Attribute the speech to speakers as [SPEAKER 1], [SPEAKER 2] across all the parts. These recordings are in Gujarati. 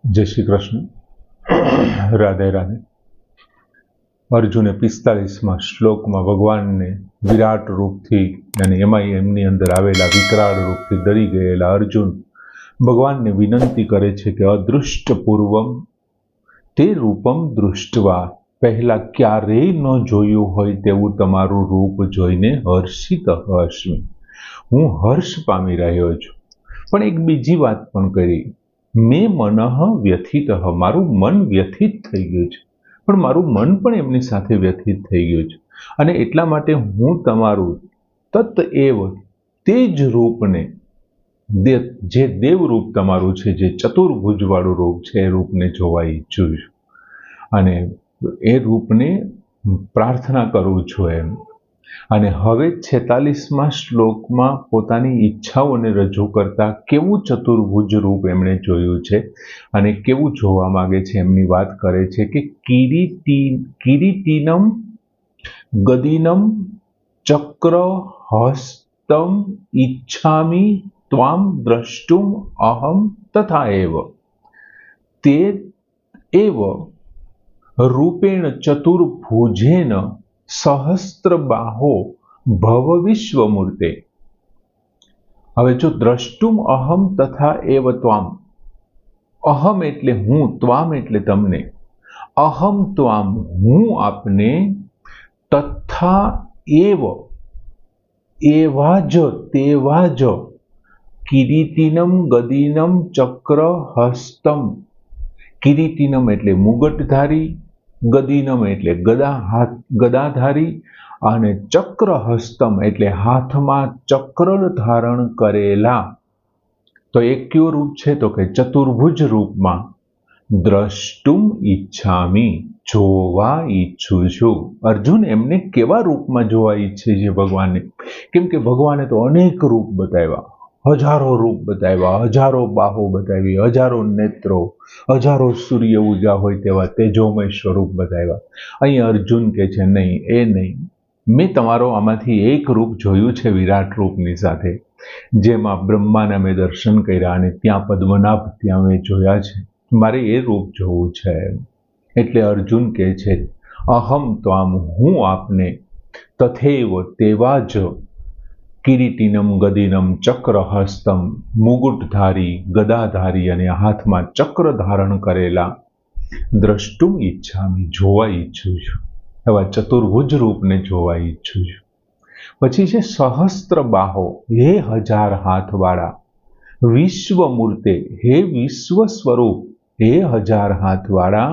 [SPEAKER 1] जय श्री कृष्ण। राधे राधे। अर्जुने 45 श्लोकમાં ભગવાનને વિરાટ રૂપથી અને એમાંય એમની અંદર આવેલા વિકરાળ રૂપથી ડરી ગયેલા અર્જુન ભગવાનને વિનંતી કરે છે કે અદૃષ્ટ પૂર્વમ તે રૂપમ દૃષ્ટવા, પહેલા ક્યારેય ન જોયું હોય તેવું તમારું રૂપ જોઈને હર્ષિત હર્ષમી, હું હર્ષ પામી રહ્યો છું. પણ એક બીજી વાત પણ કરી, મેં મનઃ વ્યથિત, મારું મન વ્યથિત થઈ ગયું છે. પણ મારું મન પણ એમની સાથે વ્યથિત થઈ ગયું છે અને એટલા માટે હું તમારું તત એવ, તે જ રૂપને, જે દેવરૂપ તમારું છે, જે ચતુર્ભુજવાળું રૂપ છે, એ રૂપને જોવા ઈચ્છું છું અને એ રૂપને પ્રાર્થના કરું છું એમ. અને હવે 46મા શ્લોકમાં પોતાની ઈચ્છાઓને રજૂ કરતા કેવું ચતુર્ભુજ રૂપ એમણે જોયું છે અને કેવું જોવા માંગે છે એમની વાત કરે છે કે કિરીટીનમ ગદિનમ ચક્ર હસ્તમ ઈચ્છામિ ત્વામ દ્રષ્ટુમ અહમ તથા એવ, તે એવ રૂપેણ ચતુર્ભુજેન સહસ્ત્રબાહો ભવ વિશ્વમૂર્તે. હવે જો દ્રષ્ટુમ અહમ તથા એવ ત્વામ, અહમ એટલે હું, ત્વામ એટલે તમને, અહમ ત્વામ હું આપને, તથા એવ એવા જ તેવા જ, કિરીટિનમ ગદિનમ ચક્ર હસ્તમ, કિરીટિનમ એટલે મુગટધારી, ગદિનમ એટલે ગદાધારી અને ચક્ર હસ્તમ એટલે હાથમાં ચક્ર ધારણ કરેલા. તો એક કયું રૂપ છે? તો કે ચતુર્ભુજ રૂપમાં દ્રષ્ટુમ ઈચ્છામી, જોવા ઈચ્છું છું. અર્જુન એમને કેવા રૂપમાં જોવા ઈચ્છે છે ભગવાનને? કેમ કે ભગવાને તો અનેક રૂપ બતાવ્યા, હજારો રૂપ બતાવ્યા, હજારો બાહો બતાવી, હજારો નેત્રો, હજારો સૂર્ય ઉગા હોય તેવા તેજોમય સ્વરૂપ બતાવ્યા. અહીં અર્જુન કહે છે નહીં, એ નહીં, મેં તમારો આમાંથી એક રૂપ જોયું છે વિરાટ રૂપની સાથે, જેમાં બ્રહ્માના મેં દર્શન કર્યા અને ત્યાં પદ્મનાભ ત્યાં મેં જોયા છે, મારે એ રૂપ જોવું છે. એટલે અર્જુન કહે છે અહમ ત્વામ, હું આપને, તથૈવ તેવા જ, કિરીટિનમ ગદિનમ ચક્ર હસ્તમ, મુગુટધારી, ગદાધારી અને હાથમાં ચક્ર ધારણ કરેલા, દ્રષ્ટુમ ઈચ્છામી, જોવા ઈચ્છું છું. એવા ચતુર્ભુજ રૂપને જોવા ઈચ્છું છું. પછી છે સહસ્ત્ર બાહો, હે 1000 હાથવાળા, વિશ્વમૂર્તે, હે વિશ્વ સ્વરૂપ, હે 1000 હાથવાળા,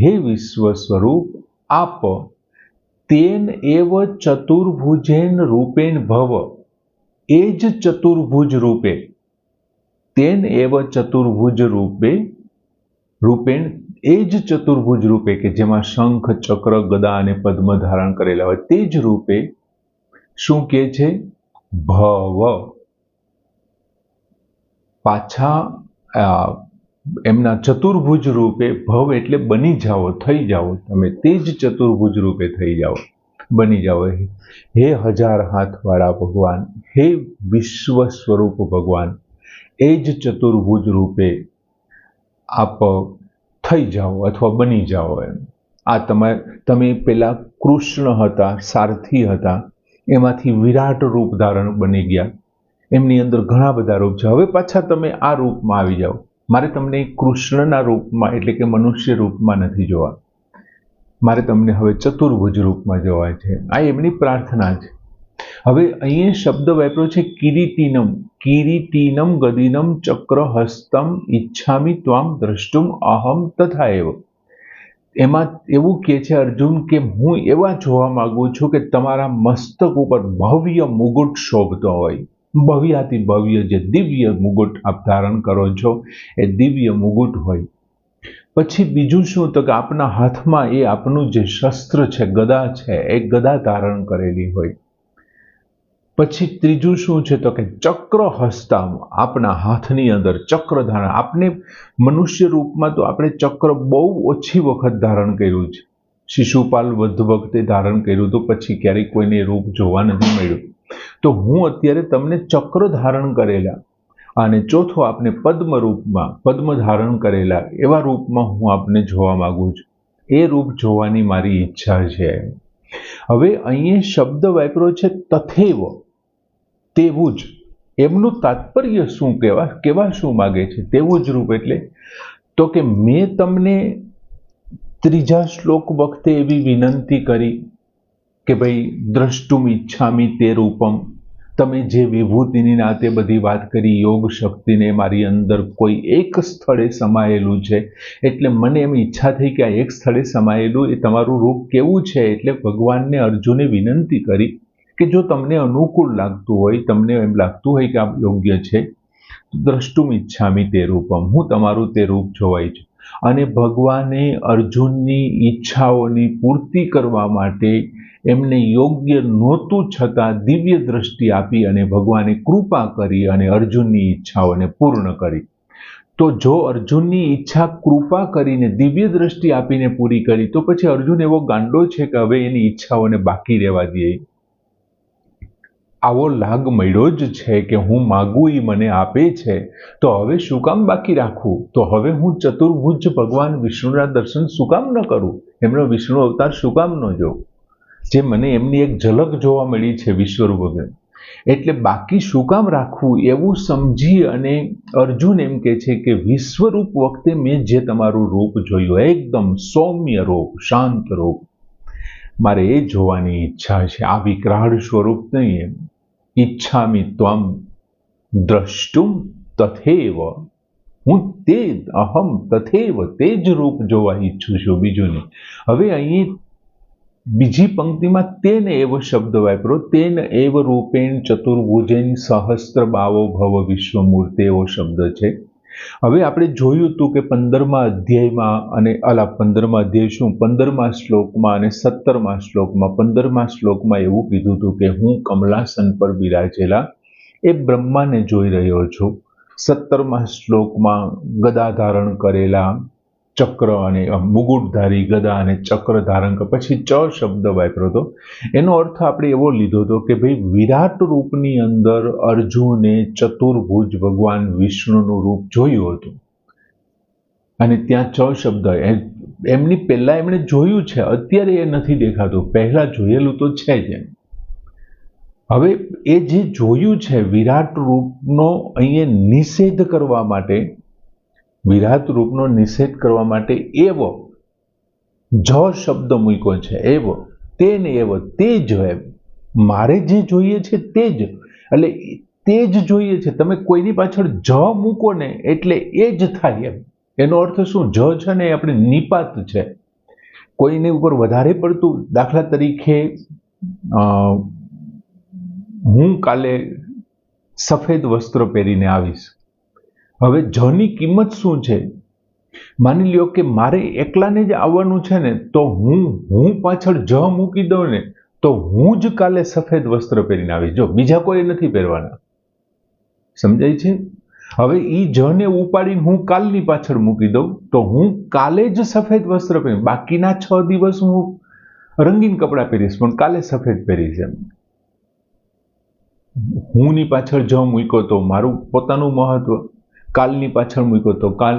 [SPEAKER 1] હે વિશ્વ સ્વરૂપ, આપ તેન એવ ચતુર્ભુજેન રૂપેણ ભવ, એ જ ચતુર્ભુજ રૂપે, તેન એવ ચતુર્ભુજ રૂપે, રૂપેણ એ જ ચતુર્ભુજ રૂપે કે જેમાં શંખ, ચક્ર, ગદા અને પદ્મ ધારણ કરેલા હોય તે જ રૂપે શું કહે છે? ભવ. પાછા એમના ચતુર્ભુજ રૂપે, ભવ એટલે બની જાઓ, થઈ જાઓ, તમે તે જ ચતુર્ભુજ રૂપે થઈ જાઓ, બની જાઓ. હે 1000 હાથવાળા ભગવાન, હે વિશ્વ સ્વરૂપ ભગવાન, એ જ ચતુર્ભુજ રૂપે આપ થઈ જાઓ અથવા બની જાઓ એમ. આ તમે પેલા કૃષ્ણ હતા, સારથી હતા, એમાંથી વિરાટ રૂપ ધારણ બની ગયા, એમની અંદર ઘણા બધા રૂપ છે. હવે પાછા તમે આ રૂપમાં આવી જાઓ. મારે તમને કૃષ્ણના રૂપમાં એટલે કે મનુષ્ય રૂપમાં નથી જોવા, મારે તમને હવે ચતુર્ભુજ રૂપમાં જોવા છે. આ એમની પ્રાર્થના છે. હવે અહીંયા શબ્દ વાપર્યો છે કિરીટિનમ, કિરીટિનમ ગદિનમ ચક્ર હસ્તમ ઈચ્છામિ ત્વામ દ્રષ્ટુમ અહમ તથા એવ. એમાં એવું કહે છે અર્જુન કે હું એવા જોવા માંગુ છું કે તમારા મસ્તક ઉપર ભવ્ય મુગુટ શોભતો હોય, ભવ્યાતિ ભવ્ય જે દિવ્ય મુગુટ આપ ધારણ કરો છો એ દિવ્ય મુગુટ હોય. પછી બીજું શું? તો કે આપના હાથમાં એ આપનું જે શસ્ત્ર છે, ગદા છે, એ ગદા ધારણ કરેલી હોય. પછી ત્રીજું શું છે? તો કે ચક્ર હસ્તામ, આપના હાથની અંદર ચક્ર ધારણ. આપને મનુષ્ય રૂપમાં તો આપણે ચક્ર બહુ ઓછી વખત ધારણ કર્યું છે. શિશુપાલ વૃદ્ધ વખતે ધારણ કર્યું તો પછી ક્યારેય કોઈને રૂપ જોવા નથી મળ્યું. તો હું અત્યારે તમને ચક્ર ધારણ કરેલા અને ચોથો આપને પદ્મ રૂપમાં, પદ્મ ધારણ કરેલા એવા રૂપમાં હું આપને જોવા માંગુ છું. એ રૂપ જોવાની મારી ઈચ્છા છે. હવે અહીંયા શબ્દ વાપર્યો છે તથૈવ, તેવું જ. એમનું તાત્પર્ય શું કેવા શું માગે છે? તેવું જ રૂપ એટલે તો કે મેં તમને ત્રીજા શ્લોક વખતે એવી વિનંતી કરી કે ભાઈ દ્રષ્ટુમ ઈચ્છામી તે રૂપમ, તમે જે વિભૂતિની નાતે બધી વાત કરી, યોગ શક્તિને મારી અંદર કોઈ એક સ્થળે સમાયેલું છે, એટલે મને એમ ઈચ્છા થઈ કે આ એક સ્થળે સમાયેલું એ તમારું રૂપ કેવું છે. એટલે ભગવાનને અર્જુને વિનંતી કરી કે જો તમને અનુકૂળ લાગતું હોય, તમને એમ લાગતું હોય કે આ યોગ્ય છે, દ્રષ્ટુમ ઈચ્છામી તે રૂપમ, હું તમારું તે રૂપ જોવા ઈચ્છું. અને ભગવાને અર્જુનની ઈચ્છાઓની પૂર્તિ કરવા માટે એમને યોગ્ય નહોતું છતાં દિવ્ય દ્રષ્ટિ આપી અને ભગવાને કૃપા કરી અને અર્જુનની ઈચ્છાઓને પૂર્ણ કરી. તો જો અર્જુનની ઈચ્છા કૃપા કરીને દિવ્ય દ્રષ્ટિ આપીને પૂરી કરી, તો પછી અર્જુન એવો ગાંડો છે કે હવે એની ઈચ્છાઓને બાકી રહેવા દે. આવો લાગ મળ્યો જ છે કે હું માગું એ મને આપે છે, તો હવે શું કામ બાકી રાખવું? તો હવે હું ચતુર્ભુજ ભગવાન વિષ્ણુના દર્શન શું કામ ન કરું? એમનો વિષ્ણુ અવતાર શું કામ ન જોઉં? જે મને એમની એક ઝલક જોવા મળી છે વિશ્વરૂપ વગર, એટલે બાકી શું કામ રાખવું? એવું સમજી અને અર્જુન એમ કે છે કે વિશ્વરૂપ વખતે મેં જે તમારું રૂપ જોયું, એકદમ સૌમ્ય રૂપ, શાંત રૂપ, મારે એ જોવાની ઈચ્છા છે. આ વિકરાળ સ્વરૂપ નહીં. એમ ઈચ્છામિ ત્વમ દ્રષ્ટુમ તથૈવ, હું તે અહમ તથૈવ, તે જ રૂપ જોવા ઈચ્છું છું, બીજું નહીં. હવે અહીં બીજી પંક્તિમાં તેન એવ શબ્દ વાપરો, તેન એવ રૂપેણ ચતુર્ભુજેન સહસ્ત્ર બાવો ભવ વિશ્વમૂર્તિ, એવો શબ્દ છે. હવે આપણે જોયું હતું કે 15મા અધ્યાયમાં અને 15મા અધ્યાય શું, 15મા શ્લોકમાં અને 17મા શ્લોકમાં, 15મા શ્લોકમાં એવું કીધું હતું કે હું કમલાસન પર બિરાજેલા એ બ્રહ્માને જોઈ રહ્યો છું. 17મા શ્લોકમાં ગદા ધારણ કરેલા ચક્ર અને મુગુટધારી ગદા અને ચક્ર ધારણ પછી ચ શબ્દ વાપર્યો હતો. એનો અર્થ આપણે એવો લીધો હતો કે ભાઈ વિરાટ રૂપની અંદર અર્જુને ચતુર્ભુજ ભગવાન વિષ્ણુનું રૂપ જોયું હતું અને ત્યાં ચ શબ્દ એમની પહેલા એમણે જોયું છે, અત્યારે એ નથી દેખાતું, પહેલા જોયેલું તો છે જ. હવે એ જે જોયું છે વિરાટ રૂપનો અહીંયા નિષેધ કરવા માટે, વિરાટ રૂપનો નિષેધ કરવા માટે એવ જ શબ્દ મૂક્યો છે. એવ તેને એવ, તે જ એમ મારે જે જોઈએ છે તે જ, એટલે તે જ જોઈએ છે. તમે કોઈની પાછળ જ મૂકો ને એટલે એ જ થાય. એમ એનો અર્થ શું? જ છે ને એ આપણે નિપાત છે, કોઈની ઉપર વધારે પડતું. દાખલા તરીકે હું કાલે સફેદ વસ્ત્ર પહેરીને આવીશ. હવે જની કિંમત શું છે? માની લ્યો કે મારે એકલાને જ આવવાનું છે ને, તો હું પાછળ જ મૂકી દઉં ને તો હું જ કાલે સફેદ વસ્ત્ર પહેરીને આવીશ, જો બીજા કોઈ નથી પહેરવાના. સમજાય છે? હવે ઈ જને ઉપાડીને હું કાલની પાછળ મૂકી દઉં તો હું કાલે જ સફેદ વસ્ત્ર પહેરીશ, બાકીના 6 દિવસ હું રંગીન કપડાં પહેરીશ પણ કાલે સફેદ પહેરીશ. એમ હુંની પાછળ જ મૂક્યો તો મારું પોતાનું મહત્વ, કાલની પાછળ મૂક્યો તો કાલ.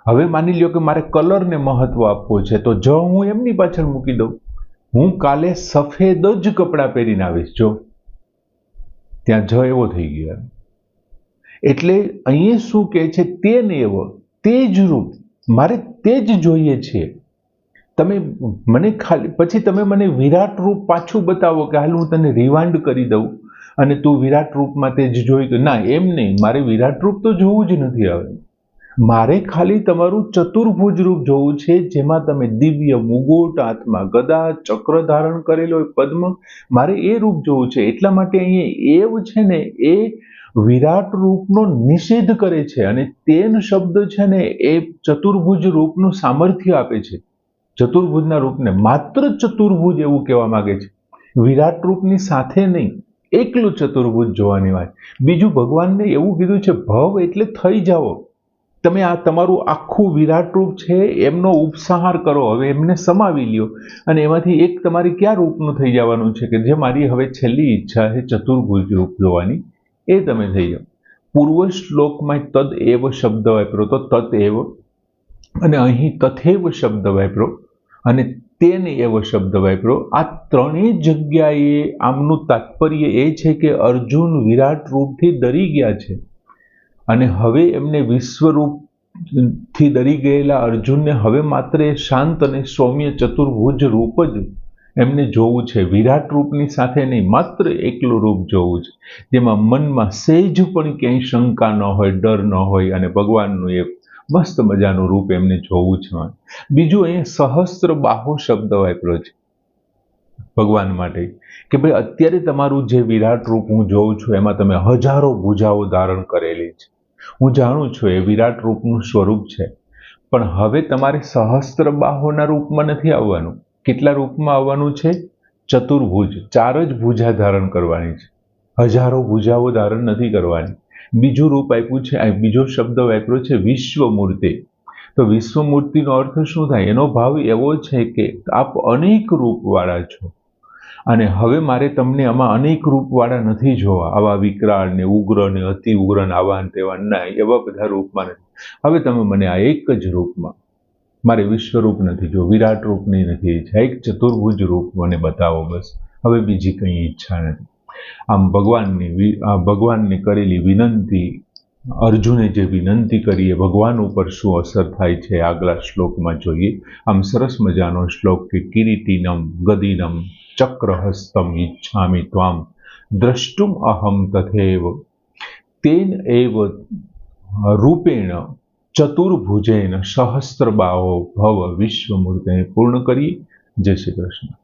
[SPEAKER 1] હવે માની લ્યો કે મારે કલરને મહત્વ આપવું છે તો જ હું એમની પાછળ મૂકી દઉં, હું કાલે સફેદ જ કપડાં પહેરીને આવીશ. જો ત્યાં જ એવો થઈ ગયો. એટલે અહીંયા શું કહે છે? તેને એવો, તે જ રૂપ, મારે તે જ જોઈએ છે. તમે મને ખાલી પછી તમે મને વિરાટ રૂપ પાછું બતાવો કે હાલ હું તને રિવાઇન્ડ કરી દઉં અને તું વિરાટ રૂપમાં તે જ જોઈ કે ના, એમ નહીં. મારે વિરાટ રૂપ તો જોવું જ નથી. હવે મારે ખાલી તમારું ચતુર્ભુજ રૂપ જોવું છે, જેમાં તમે દિવ્ય મુગુટ, હાથમાં ગદા, ચક્ર ધારણ કરેલો પદ્મ, મારે એ રૂપ જોવું છે. એટલા માટે અહીંયા એવ છે ને એ વિરાટ રૂપનો નિષેધ કરે છે અને તેન શબ્દ છે ને એ ચતુર્ભુજ રૂપનું સામર્થ્ય આપે છે. ચતુર્ભુજના રૂપને માત્ર ચતુર્ભુજ એવું કહેવા માંગે છે, વિરાટ રૂપની સાથે નહીં, એકલું ચતુર્ભુજ જોવાની વાત. બીજું ભગવાનને એવું કીધું છે ભવ એટલે થઈ જાઓ. તમે આ તમારું આખું વિરાટ રૂપ છે એમનો ઉપસંહાર કરો, હવે એમને સમાવી લ્યો અને એમાંથી એક તમારી ક્યાં રૂપનું થઈ જવાનું છે કે જે મારી હવે છેલ્લી ઈચ્છા છે ચતુર્ભુજ રૂપ જોવાની, એ તમે થઈ જાઓ. પૂર્વ શ્લોકમાં તદ એવ શબ્દ વાપર્યો તો તત એવ, અને અહીં તથેવ શબ્દ વાપર્યો અને તેને એવ શબ્દ વાપર્યો. આ ત્રણેય જગ્યાએ આમનું તાત્પર્ય એ છે કે અર્જુન વિરાટ રૂપથી ડરી ગયા છે અને હવે એમને વિશ્વરૂપથી ડરી ગયેલા અર્જુનને હવે માત્ર એ શાંત અને સૌમ્ય ચતુર્ભુજ રૂપ જ એમને જોવું છે. વિરાટ રૂપની સાથે નહીં, માત્ર એકલું રૂપ જોવું છે, જેમાં મનમાં સહેજ પણ ક્યાંય શંકા ન હોય, ડર ન હોય અને ભગવાનનું એ મસ્ત મજાનું રૂપ એમને જોવું છે. બીજું અહીંયા સહસ્ત્ર બાહુ શબ્દ વાપર્યો છે ભગવાન માટે કે ભાઈ અત્યારે તમારું જે વિરાટ રૂપ હું જોઉં છું એમાં તમે હજારો ભુજાઓ ધારણ કરેલી છે. હું જાણું છું એ વિરાટ રૂપનું સ્વરૂપ છે, પણ હવે તમારે સહસ્ત્ર બાહોના રૂપમાં નથી આવવાનું. કેટલા રૂપમાં આવવાનું છે? ચતુર્ભુજ, 4 જ ભુજા ધારણ કરવાની છે, હજારો ભુજાઓ ધારણ નથી કરવાની. બીજું રૂપ આપ્યું છે, બીજો શબ્દ વાપર્યો છે વિશ્વમૂર્તિ. તો વિશ્વમૂર્તિનો અર્થ શું થાય? એનો ભાવ એવો છે કે આપ અનેક રૂપવાળા છો અને હવે મારે તમને આમાં અનેક રૂપવાળા નથી જોવા, આવા વિકરાળ ને ઉગ્ર ને અતિ ઉગ્ર ને આવા ને તેવા ના, એવા બધા રૂપમાં નથી. હવે તમે મને આ એક જ રૂપમાં, મારે વિશ્વરૂપ નથી જો, વિરાટ રૂપની નથી ઈચ્છા, એક ચતુર્ભુજ રૂપ મને બતાવો બસ, હવે બીજી કંઈ ઈચ્છા નથી. આમ ભગવાનને કરેલી વિનંતી, અર્જુને જે વિનંતી કરી એ ભગવાન ઉપર શું અસર થાય છે આગલા શ્લોકમાં જોઈએ. આમ સરસ મજાનો શ્લોક કે કિરીટિનમ ગદિનમ ચક્રહસ્તમ ઈચ્છામિ ત્વામ દ્રષ્ટુમ અહમ તથૈવ તેન એવ રૂપેણ ચતુર્ભુજેન સહસ્ત્રબાહો ભવ વિશ્વમૂર્તિ પૂર્ણ કરીએ. જય શ્રી કૃષ્ણ.